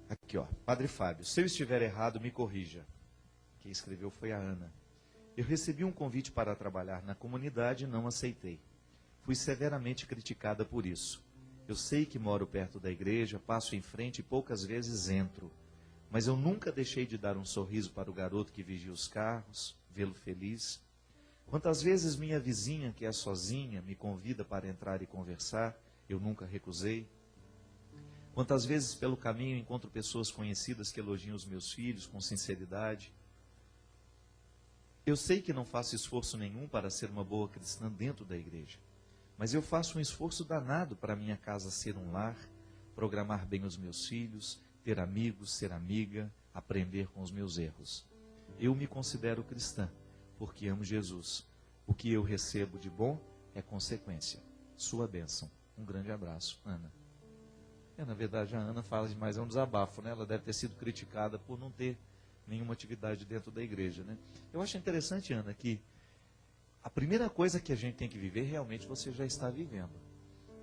Aqui, ó. Padre Fábio, se eu estiver errado, me corrija. Quem escreveu foi a Ana. Eu recebi um convite para trabalhar na comunidade e não aceitei. Fui severamente criticada por isso. Eu sei que moro perto da igreja, passo em frente e poucas vezes entro. Mas eu nunca deixei de dar um sorriso para o garoto que vigia os carros, vê-lo feliz. Quantas vezes minha vizinha, que é sozinha, me convida para entrar e conversar, eu nunca recusei. Quantas vezes pelo caminho encontro pessoas conhecidas que elogiam os meus filhos com sinceridade. Eu sei que não faço esforço nenhum para ser uma boa cristã dentro da igreja, mas eu faço um esforço danado para minha casa ser um lar, programar bem os meus filhos, ter amigos, ser amiga, aprender com os meus erros. Eu me considero cristã, porque amo Jesus. O que eu recebo de bom é consequência. Sua bênção. Um grande abraço, Ana. Na verdade, a Ana fala demais, é um desabafo, né? Ela deve ter sido criticada por não ter nenhuma atividade dentro da igreja, né? Eu acho interessante, Ana, que a primeira coisa que a gente tem que viver, realmente você já está vivendo.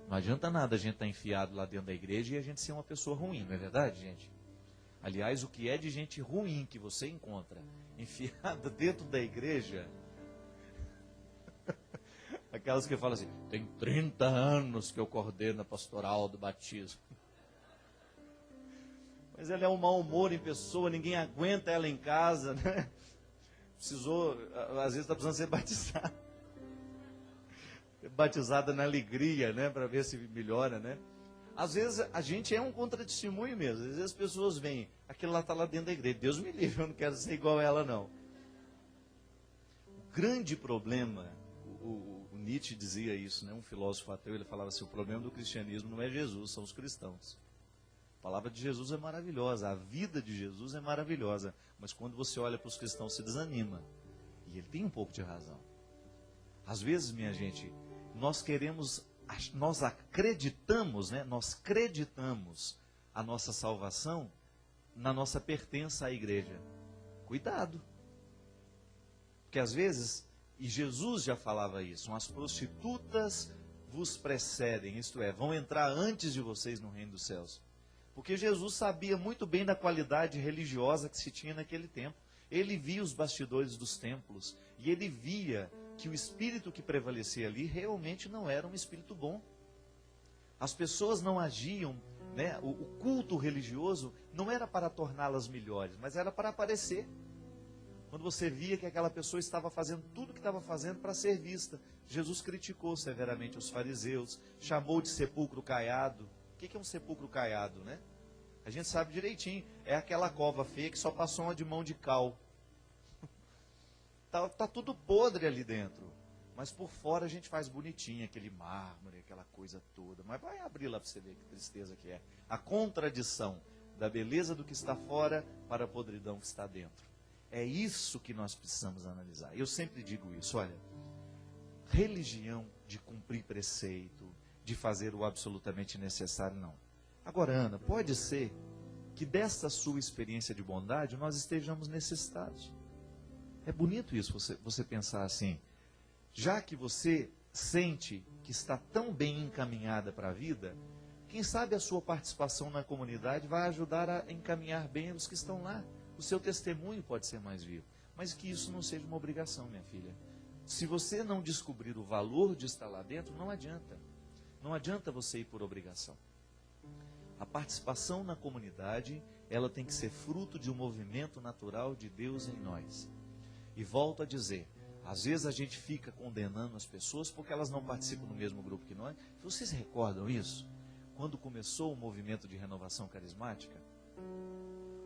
Não adianta nada a gente estar enfiado lá dentro da igreja e a gente ser uma pessoa ruim, não é verdade, gente? Aliás, o que é de gente ruim que você encontra enfiada dentro da igreja, aquelas que falam assim, tem 30 anos que eu coordeno a pastoral do batismo. Mas ela é um mau humor em pessoa, ninguém aguenta ela em casa, né? Precisou, às vezes está precisando ser batizada. Batizada na alegria, né? Para ver se melhora, né? Às vezes a gente é um contra-testemunho mesmo. Às vezes as pessoas veem, aquele lá está lá dentro da igreja. Deus me livre, eu não quero ser igual a ela, não. O grande problema, o Nietzsche dizia isso, né? Um filósofo ateu, ele falava assim, o problema do cristianismo não é Jesus, são os cristãos. A palavra de Jesus é maravilhosa, a vida de Jesus é maravilhosa, mas quando você olha para os cristãos, se desanima. E ele tem um pouco de razão. Às vezes, minha gente, nós acreditamos, né? Nós acreditamos a nossa salvação na nossa pertença à igreja. Cuidado. Porque às vezes, e Jesus já falava isso, as prostitutas vos precedem, isto é, vão entrar antes de vocês no reino dos céus. Porque Jesus sabia muito bem da qualidade religiosa que se tinha naquele tempo. Ele via os bastidores dos templos e ele via que o espírito que prevalecia ali realmente não era um espírito bom. As pessoas não agiam, né? O culto religioso não era para torná-las melhores, mas era para aparecer. Quando você via que aquela pessoa estava fazendo tudo o que estava fazendo para ser vista, Jesus criticou severamente os fariseus, chamou de sepulcro caiado. O que é um sepulcro caiado, né? A gente sabe direitinho, é aquela cova feia que só passou uma de mão de cal. Tá tudo podre ali dentro, mas por fora a gente faz bonitinho, aquele mármore, aquela coisa toda. Mas vai abrir lá para você ver que tristeza que é. A contradição da beleza do que está fora para a podridão que está dentro. É isso que nós precisamos analisar. Eu sempre digo isso, olha, religião de cumprir preceito, de fazer o absolutamente necessário, não. Agora, Ana, pode ser que desta sua experiência de bondade nós estejamos necessitados. É bonito isso, você pensar assim. Já que você sente que está tão bem encaminhada para a vida, quem sabe a sua participação na comunidade vai ajudar a encaminhar bem os que estão lá. O seu testemunho pode ser mais vivo. Mas que isso não seja uma obrigação, minha filha. Se você não descobrir o valor de estar lá dentro, não adianta. Não adianta você ir por obrigação. A participação na comunidade, ela tem que ser fruto de um movimento natural de Deus em nós. E volto a dizer, às vezes a gente fica condenando as pessoas porque elas não participam do mesmo grupo que nós. Vocês recordam isso? Quando começou o movimento de renovação carismática,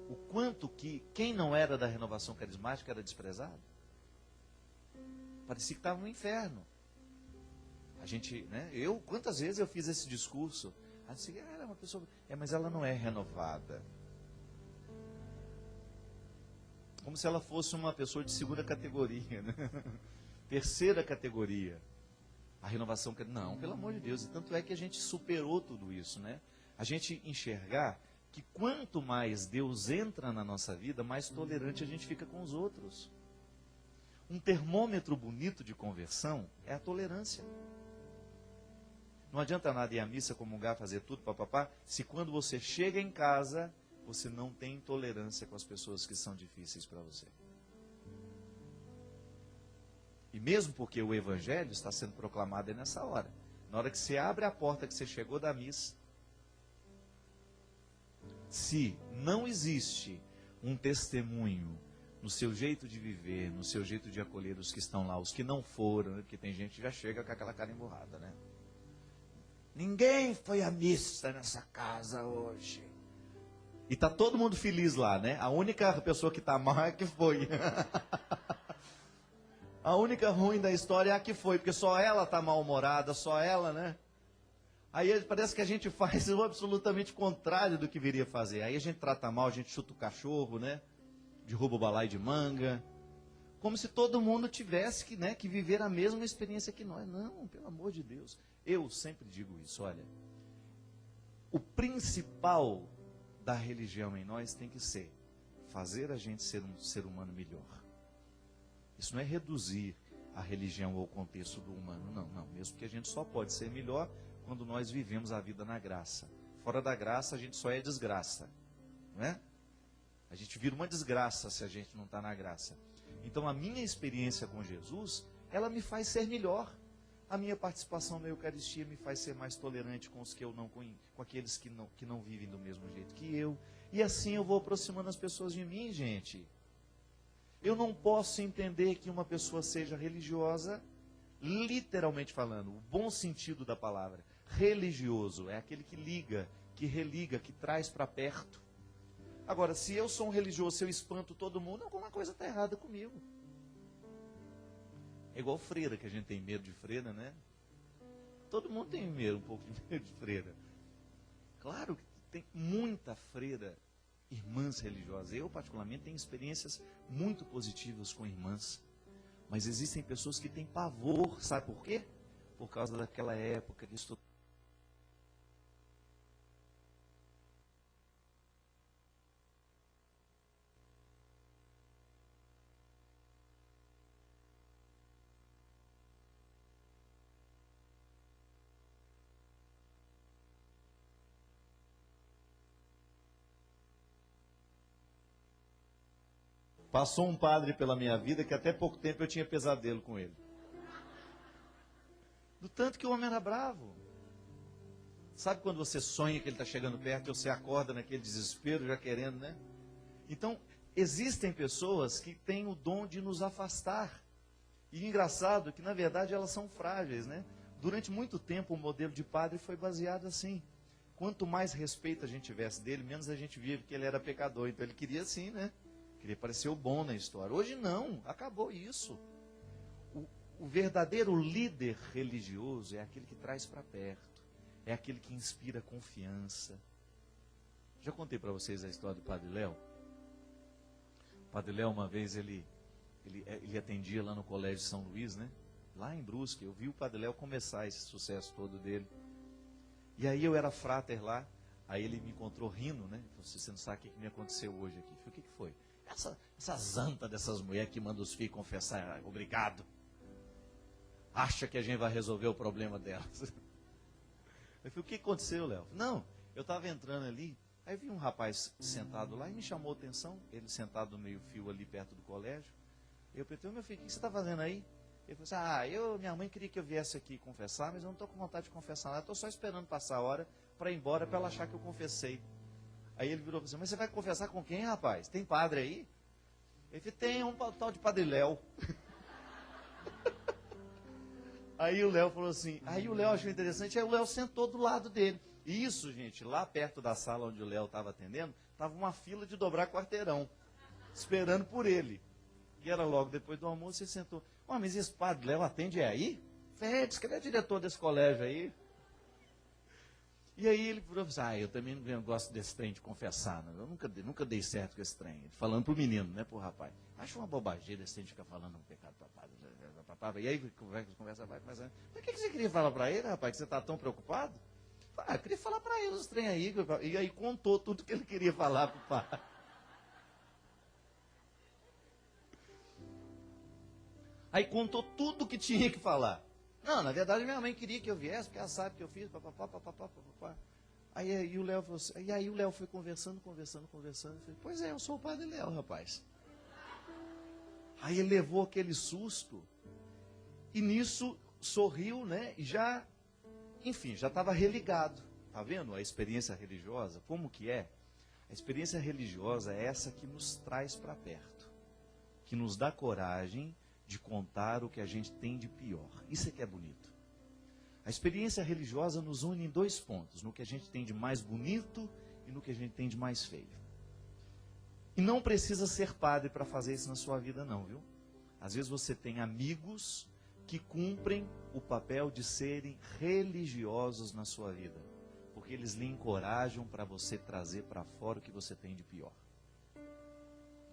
o quanto que quem não era da renovação carismática era desprezado? Parecia que estava no inferno. A gente, né? Quantas vezes eu fiz esse discurso? A gente ela é uma pessoa, mas ela não é renovada. Como se ela fosse uma pessoa de segunda categoria, né? Terceira categoria. A renovação, não, pelo amor de Deus. E tanto é que a gente superou tudo isso, né? A gente enxergar que quanto mais Deus entra na nossa vida, mais tolerante a gente fica com os outros. Um termômetro bonito de conversão é a tolerância. Não adianta nada ir à missa, comungar, fazer tudo, papapá, se quando você chega em casa, você não tem tolerância com as pessoas que são difíceis para você. E mesmo porque o evangelho está sendo proclamado nessa hora. Na hora que você abre a porta que você chegou da missa, se não existe um testemunho no seu jeito de viver, no seu jeito de acolher os que estão lá, os que não foram, né? Porque tem gente que já chega com aquela cara emburrada, né? Ninguém foi à missa nessa casa hoje. E tá todo mundo feliz lá, né? A única pessoa que tá mal é a que foi. A única ruim da história é a que foi, porque só ela tá mal-humorada, só ela, né? Aí parece que a gente faz o absolutamente contrário do que viria fazer. Aí a gente trata mal, a gente chuta o cachorro, né? Derruba o balaio de manga. Como se todo mundo tivesse que, né, que viver a mesma experiência que nós. Não, pelo amor de Deus. Eu sempre digo isso, olha. O principal da religião em nós tem que ser fazer a gente ser um ser humano melhor. Isso não é reduzir a religião ao contexto do humano, não. Mesmo que a gente só pode ser melhor quando nós vivemos a vida na graça. Fora da graça, a gente só é desgraça. Não é? A gente vira uma desgraça se a gente não está na graça. Então, a minha experiência com Jesus, ela me faz ser melhor. A minha participação na Eucaristia me faz ser mais tolerante com os que eu não conheço, com aqueles que não vivem do mesmo jeito que eu. E assim eu vou aproximando as pessoas de mim, gente. Eu não posso entender que uma pessoa seja religiosa, literalmente falando, o bom sentido da palavra. Religioso é aquele que liga, que religa, que traz para perto. Agora, se eu sou um religioso, se eu espanto todo mundo, alguma coisa está errada comigo. É igual freira, que a gente tem medo de freira, né? Todo mundo tem medo, um pouco de medo de freira. Claro que tem muita freira, irmãs religiosas. Eu, particularmente, tenho experiências muito positivas com irmãs. Mas existem pessoas que têm pavor, sabe por quê? Por causa daquela época que isso. Passou um padre pela minha vida que até pouco tempo eu tinha pesadelo com ele. Do tanto que o homem era bravo. Sabe quando você sonha que ele está chegando perto e você acorda naquele desespero, já querendo, né? Então, existem pessoas que têm o dom de nos afastar. E engraçado que, na verdade, elas são frágeis, né? Durante muito tempo, o modelo de padre foi baseado assim. Quanto mais respeito a gente tivesse dele, menos a gente via que ele era pecador. Então, ele queria assim, né? Queria parecer o bom na história. Hoje não, acabou isso. O verdadeiro líder religioso é aquele que traz para perto. É aquele que inspira confiança. Já contei para vocês a história do Padre Léo? O Padre Léo, uma vez, ele atendia lá no Colégio São Luís, né? Lá em Brusque. Eu vi o Padre Léo começar esse sucesso todo dele. E aí eu era fráter lá. Aí ele me encontrou rindo, né? Falei, você não sabe o que me aconteceu hoje aqui. Eu falei, o que foi? Essa zanta dessas mulheres que mandam os filhos confessar, obrigado. Acha que a gente vai resolver o problema delas. Eu falei, o que aconteceu, Léo? Não, eu estava entrando ali, aí vi um rapaz sentado lá e me chamou a atenção, ele sentado no meio-fio ali perto do colégio. Eu perguntei, meu filho, o que você está fazendo aí? Ele falou assim, minha mãe queria que eu viesse aqui confessar, mas eu não estou com vontade de confessar nada, estou só esperando passar a hora para ir embora, para ela achar que eu confessei. Aí ele virou e falou assim, mas você vai confessar com quem, rapaz? Tem padre aí? Ele falou, tem um tal de Padre Léo. Aí o Léo falou assim, aí o Léo achou interessante, aí o Léo sentou do lado dele. E isso, gente, lá perto da sala onde o Léo estava atendendo, estava uma fila de dobrar quarteirão, esperando por ele. E era logo depois do almoço, ele sentou. Mas esse Padre Léo atende aí? Diz que ele é diretor desse colégio aí. E aí ele falou assim, eu também não gosto desse trem de confessar, não. Eu nunca dei certo com esse trem. Ele falando pro menino, né, pro rapaz. Acho uma bobageira esse trem de ficar falando um pecado papado. E aí conversa vai começando. Mas o que você queria falar para ele, rapaz, que você está tão preocupado? Eu queria falar para ele os trem aí. E aí contou tudo que ele queria falar pro pai. Aí contou tudo que tinha que falar. Não, na verdade minha mãe queria que eu viesse, porque ela sabe que eu fiz, papapá. Aí o Léo falou assim, e aí o Léo foi conversando. Eu falei, pois é, eu sou o padre Léo, rapaz. Aí ele levou aquele susto, e nisso sorriu, né? E já, enfim, já estava religado. Tá vendo a experiência religiosa? Como que é? A experiência religiosa é essa que nos traz para perto, que nos dá coragem de contar o que a gente tem de pior. Isso é que é bonito. A experiência religiosa nos une em dois pontos, no que a gente tem de mais bonito e no que a gente tem de mais feio. E não precisa ser padre para fazer isso na sua vida não, viu? Às vezes você tem amigos que cumprem o papel de serem religiosos na sua vida, porque eles lhe encorajam para você trazer para fora o que você tem de pior.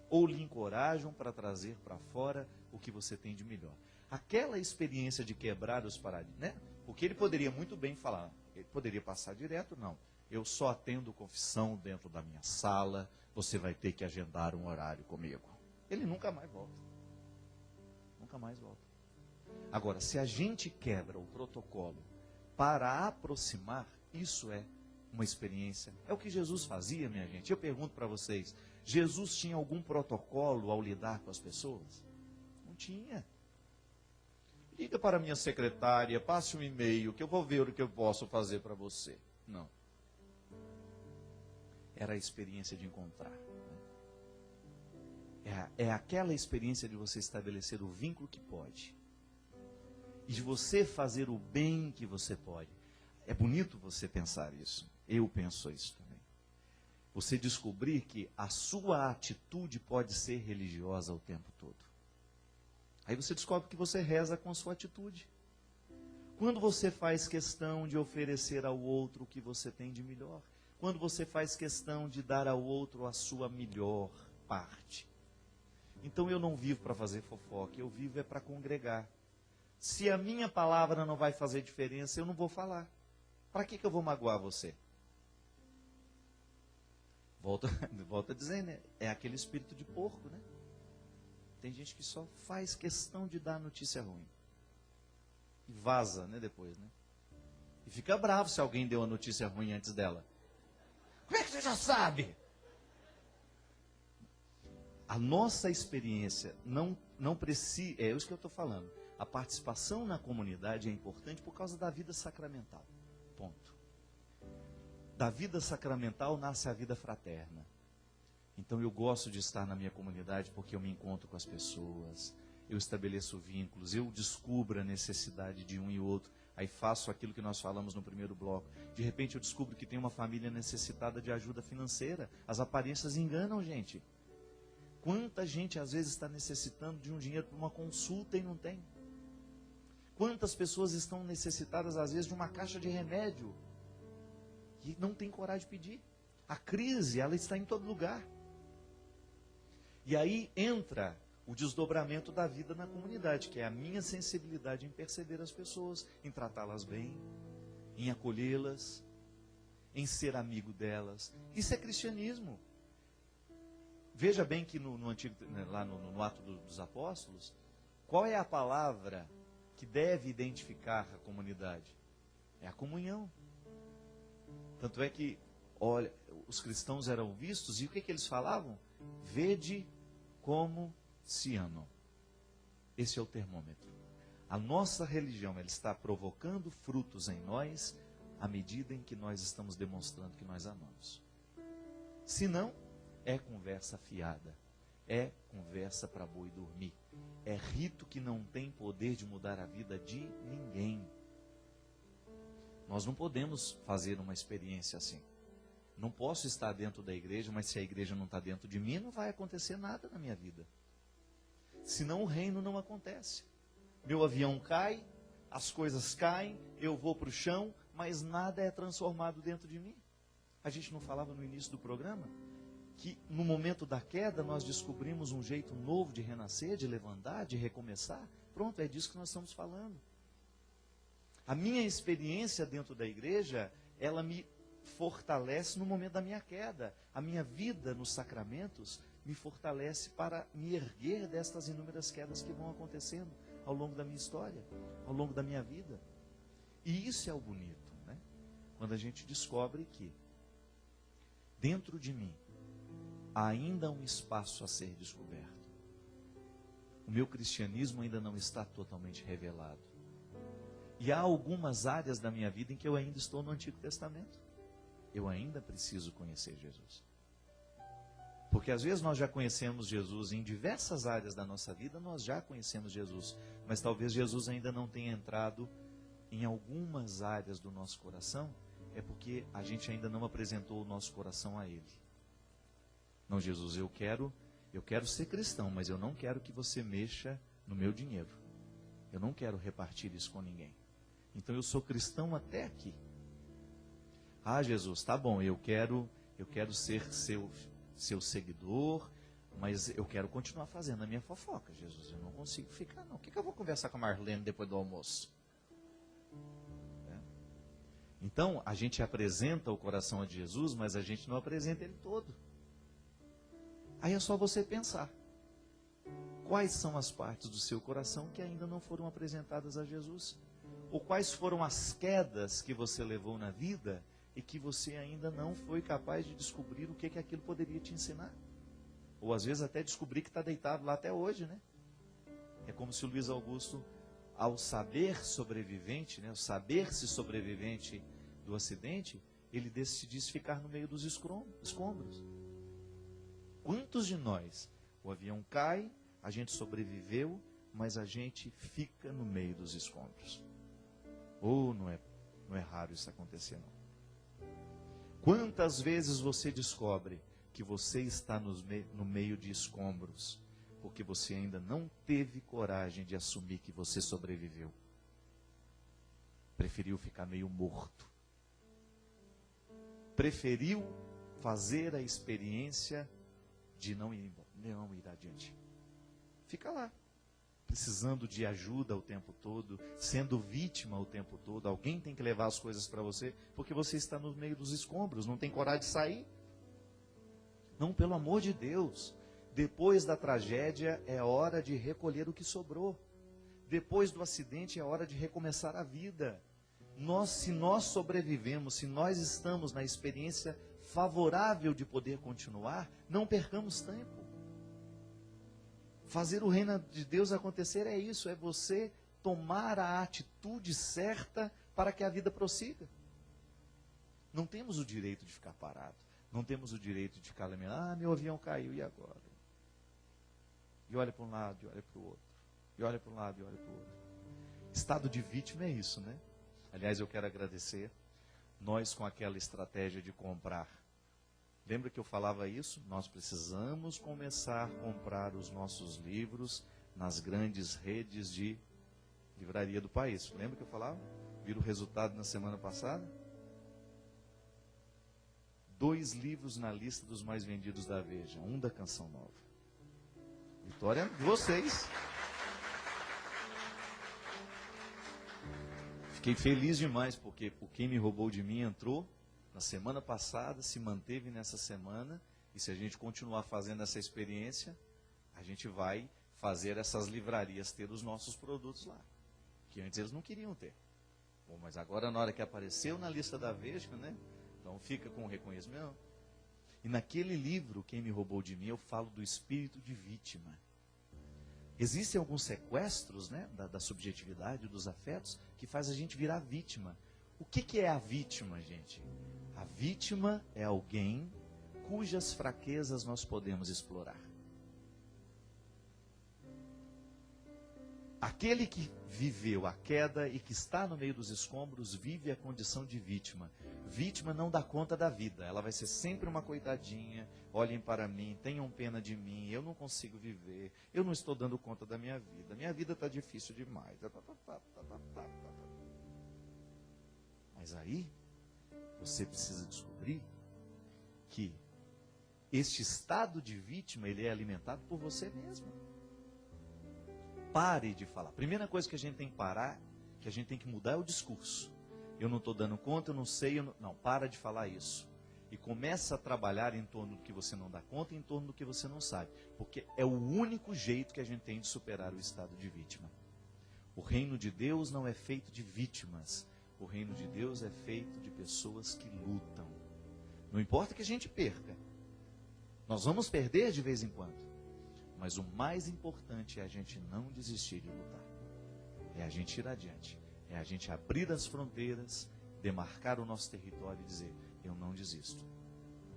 Ou lhe encorajam para trazer para fora o que você tem de melhor. Aquela experiência de quebrar os paradigmas, né? Porque ele poderia muito bem falar, ele poderia passar direto, não. Eu só atendo confissão dentro da minha sala, você vai ter que agendar um horário comigo. Ele nunca mais volta. Nunca mais volta. Agora, se a gente quebra o protocolo para aproximar, isso é uma experiência. É o que Jesus fazia, minha gente. Eu pergunto para vocês, Jesus tinha algum protocolo ao lidar com as pessoas? Não tinha. Liga para a minha secretária, passe um e-mail, que eu vou ver o que eu posso fazer para você. Não. Era a experiência de encontrar. É aquela experiência de você estabelecer o vínculo que pode. E de você fazer o bem que você pode. É bonito você pensar isso. Eu penso isso também. Você descobrir que a sua atitude pode ser religiosa o tempo todo. Aí você descobre que você reza com a sua atitude. Quando você faz questão de oferecer ao outro o que você tem de melhor. Quando você faz questão de dar ao outro a sua melhor parte. Então eu não vivo para fazer fofoca, eu vivo é para congregar. Se a minha palavra não vai fazer diferença, eu não vou falar. Para que eu vou magoar você? Volta a dizer, né? É aquele espírito de porco, né? Tem gente que só faz questão de dar notícia ruim. E vaza, né, depois, né? E fica bravo se alguém deu a notícia ruim antes dela. Como é que você já sabe? A nossa experiência não precisa... É isso que eu estou falando. A participação na comunidade é importante por causa da vida sacramental. Ponto. Da vida sacramental nasce a vida fraterna. Então eu gosto de estar na minha comunidade porque eu me encontro com as pessoas, eu estabeleço vínculos, eu descubro a necessidade de um e outro, aí faço aquilo que nós falamos no primeiro bloco. De repente eu descubro que tem uma família necessitada de ajuda financeira. As aparências enganam, gente. Quanta gente às vezes está necessitando de um dinheiro para uma consulta e não tem? Quantas pessoas estão necessitadas às vezes de uma caixa de remédio e não tem coragem de pedir? A crise, ela está em todo lugar. E aí entra o desdobramento da vida na comunidade, que é a minha sensibilidade em perceber as pessoas, em tratá-las bem, em acolhê-las, em ser amigo delas. Isso é cristianismo. Veja bem que no antigo, lá no Ato dos Apóstolos, qual é a palavra que deve identificar a comunidade? É a comunhão. Tanto é que, olha, os cristãos eram vistos, e o que eles falavam? Vede como se amam. Esse é o termômetro. A nossa religião, ela está provocando frutos em nós à medida em que nós estamos demonstrando que nós amamos. Se não, é conversa fiada. É conversa para boi dormir. É rito que não tem poder de mudar a vida de ninguém. Nós não podemos fazer uma experiência assim. Não posso estar dentro da igreja, mas se a igreja não está dentro de mim, não vai acontecer nada na minha vida. Senão o reino não acontece. Meu avião cai, as coisas caem, eu vou para o chão, mas nada é transformado dentro de mim. A gente não falava no início do programa que no momento da queda nós descobrimos um jeito novo de renascer, de levantar, de recomeçar? Pronto, é disso que nós estamos falando. A minha experiência dentro da igreja, ela me fortalece no momento da minha queda. A minha vida nos sacramentos me fortalece para me erguer destas inúmeras quedas que vão acontecendo ao longo da minha história, ao longo da minha vida. E isso é o bonito, né? quando a gente descobre que dentro de mim há ainda um espaço a ser descoberto. O meu cristianismo ainda não está totalmente revelado. E há algumas áreas da minha vida em que eu ainda estou no Antigo Testamento. Eu ainda preciso conhecer Jesus. Porque às vezes nós já conhecemos Jesus em diversas áreas da nossa vida, nós já conhecemos Jesus. Mas talvez Jesus ainda não tenha entrado em algumas áreas do nosso coração, é porque a gente ainda não apresentou o nosso coração a Ele. Não, Jesus, eu quero ser cristão, mas eu não quero que você mexa no meu dinheiro. Eu não quero repartir isso com ninguém. Então eu sou cristão até aqui. Ah, Jesus, tá bom, eu quero ser seu seguidor, mas eu quero continuar fazendo a minha fofoca, Jesus. Eu não consigo ficar, não. O que eu vou conversar com a Marlene depois do almoço? Então, a gente apresenta o coração a Jesus, mas a gente não apresenta ele todo. Aí é só você pensar. Quais são as partes do seu coração que ainda não foram apresentadas a Jesus? Ou quais foram as quedas que você levou na vida e que você ainda não foi capaz de descobrir o que aquilo poderia te ensinar? Ou às vezes até descobrir que está deitado lá até hoje, né? É como se o Luiz Augusto, ao saber sobrevivente, né, o saber-se sobrevivente do acidente, ele decidisse ficar no meio dos escombros. Quantos de nós, o avião cai, a gente sobreviveu, mas a gente fica no meio dos escombros? Ou não é raro isso acontecer, não? Quantas vezes você descobre que você está no meio de escombros, porque você ainda não teve coragem de assumir que você sobreviveu? Preferiu ficar meio morto. Preferiu fazer a experiência de não ir adiante. Fica lá, precisando de ajuda o tempo todo, sendo vítima o tempo todo. Alguém tem que levar as coisas para você, porque você está no meio dos escombros, não tem coragem de sair. Não, pelo amor de Deus. Depois da tragédia é hora de recolher o que sobrou. Depois do acidente é hora de recomeçar a vida. Se nós sobrevivemos, se nós estamos na experiência favorável de poder continuar, não percamos tempo. Fazer o reino de Deus acontecer é isso, é você tomar a atitude certa para que a vida prossiga. Não temos o direito de ficar parado. Não temos o direito de ficar lamentando, meu avião caiu, e agora? E olha para um lado, e olha para o outro. E olha para um lado, e olha para o outro. Estado de vítima é isso, né? Aliás, eu quero agradecer. Nós, com aquela estratégia de comprar. Lembra que eu falava isso? Nós precisamos começar a comprar os nossos livros nas grandes redes de livraria do país. Lembra que eu falava? Viram o resultado na semana passada? 2 livros na lista dos mais vendidos da Veja. 1 da Canção Nova. Vitória de vocês. Fiquei feliz demais, porque o Quem Me Roubou de Mim entrou na semana passada, se manteve nessa semana, e se a gente continuar fazendo essa experiência, a gente vai fazer essas livrarias ter os nossos produtos lá, que antes eles não queriam ter. Bom, mas agora, na hora que apareceu na lista da Veja, né? Então fica com o reconhecimento. E naquele livro, Quem Me Roubou de Mim, eu falo do espírito de vítima. Existem alguns sequestros, né, da subjetividade, dos afetos, que faz a gente virar vítima. O que é a vítima, gente? A vítima é alguém cujas fraquezas nós podemos explorar. Aquele que viveu a queda e que está no meio dos escombros vive a condição de vítima. Vítima não dá conta da vida, ela vai ser sempre uma coitadinha. Olhem para mim, tenham pena de mim, eu não consigo viver, eu não estou dando conta da minha vida está difícil demais. Mas aí, você precisa descobrir que este estado de vítima, ele é alimentado por você mesmo. Pare de falar. Primeira coisa que a gente tem que parar, que a gente tem que mudar é o discurso. Eu não estou dando conta, eu não sei, não, para de falar isso. E começa a trabalhar em torno do que você não dá conta e em torno do que você não sabe. Porque é o único jeito que a gente tem de superar o estado de vítima. O reino de Deus não é feito de vítimas. O reino de Deus é feito de pessoas que lutam. Não importa que a gente perca. Nós vamos perder de vez em quando. Mas o mais importante é a gente não desistir de lutar. É a gente ir adiante. É a gente abrir as fronteiras, demarcar o nosso território e dizer, eu não desisto.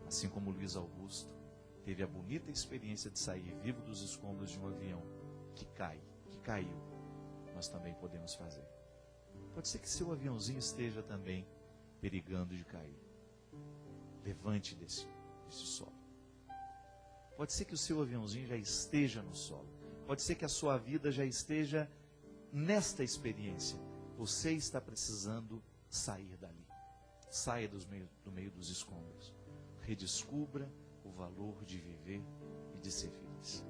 Assim como Luiz Augusto teve a bonita experiência de sair vivo dos escombros de um avião que caiu. Nós também podemos fazer. Pode ser que seu aviãozinho esteja também perigando de cair. Levante desse solo. Pode ser que o seu aviãozinho já esteja no solo. Pode ser que a sua vida já esteja nesta experiência. Você está precisando sair dali. Saia do meio dos escombros. Redescubra o valor de viver e de ser feliz.